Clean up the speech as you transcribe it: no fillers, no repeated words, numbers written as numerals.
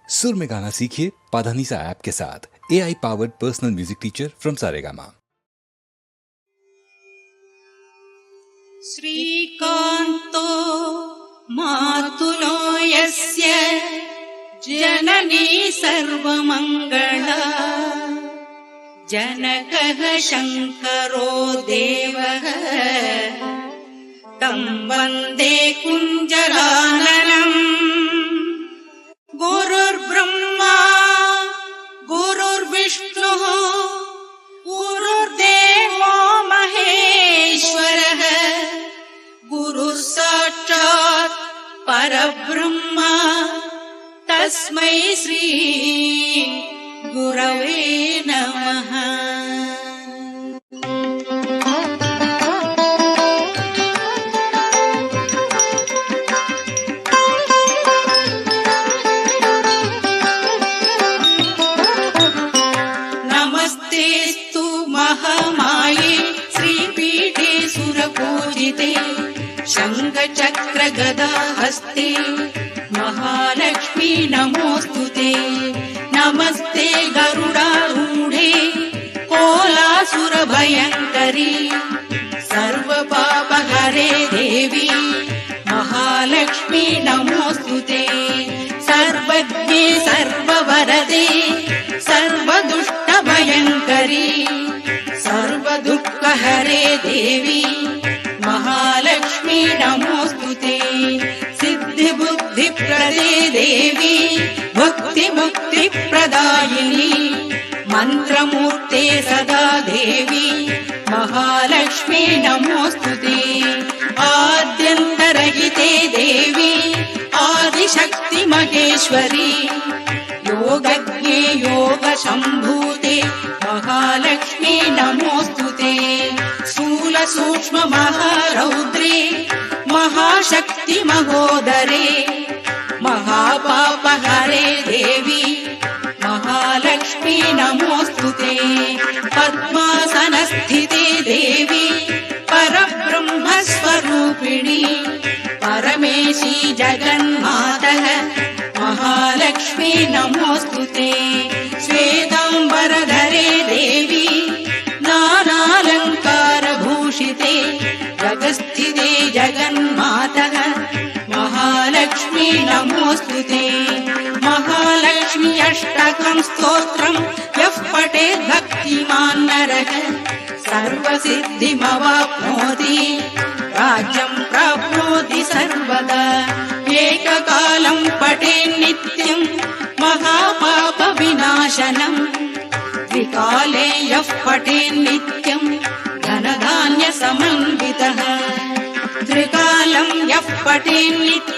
सुर में गाना सीखिए पाधानीसा ऐप के साथ। AI powered personal music teacher from Saregama. श्रीकान्तो मातुलो यस्य जननी सर्वमङ्गला जनकः शङ्करो देवः तं वन्दे कुञ्जराननम्। गुरुर्ब्रह्मा गुरुर्विष्णुः गुरुर्देवो महेश्वरः गुरुः साक्षात् परब्रह्म तस्मै श्री गुरवे नमः। नमस्तेस्तु महामाये श्रीपीठे सुरपूजिते शङ्खचक्र गदा हस्ते महालक्ष्मी नमोस्तुते। नमस्ते गरुडारूढे कोलासुर भयङ्करी सर्वपापहरे देवी महालक्ष्मी नमोस्तुते। सर्वज्ञे सर्ववरदे सर्वदुष्टभयङ्करी सर्वदुःखहरे देवी महालक्ष्मी नमोस्तुते। सिद्धिबुद्धिप्रदे देवी भक्तिमुक्तिप्रदायिनी मन्त्रमूर्ते सदा देवी महालक्ष्मी नमोस्तुते। आद्यन्तरहिते देवी आदिशक्ति महेश्वरी योगज्ञे योगसम्भूते महालक्ष्मी नमोस्तुते। स्थूलसूक्ष्म महारौद्रे महाशक्ति महोदरे महापापहरे देवी महालक्ष्मी नमोस्तुते। पद्मासनस्थिते देवी परब्रह्मस्वरूपिणी परमेशी जगन्मातः महालक्ष्मी नमोस्तुते। श्वेताम्बरधरे देवी नानालङ्कारभूषिते जगस्थिते जगन्मातः महालक्ष्मी नमोस्तुते। महालक्ष्मी अष्टकं स्तोत्रं यः पठेत् भक्तिमान् नरः सर्वसिद्धिमवाप्नोति राज्यं प्राप्नोति सर्वदा। एककालं पठेत् नित्यं महापापविनाशनम् त्रिकाले यः पठेत् नित्यं धनधान्यसमन्वितः। त्रिकालं यः पठेत् नित्यं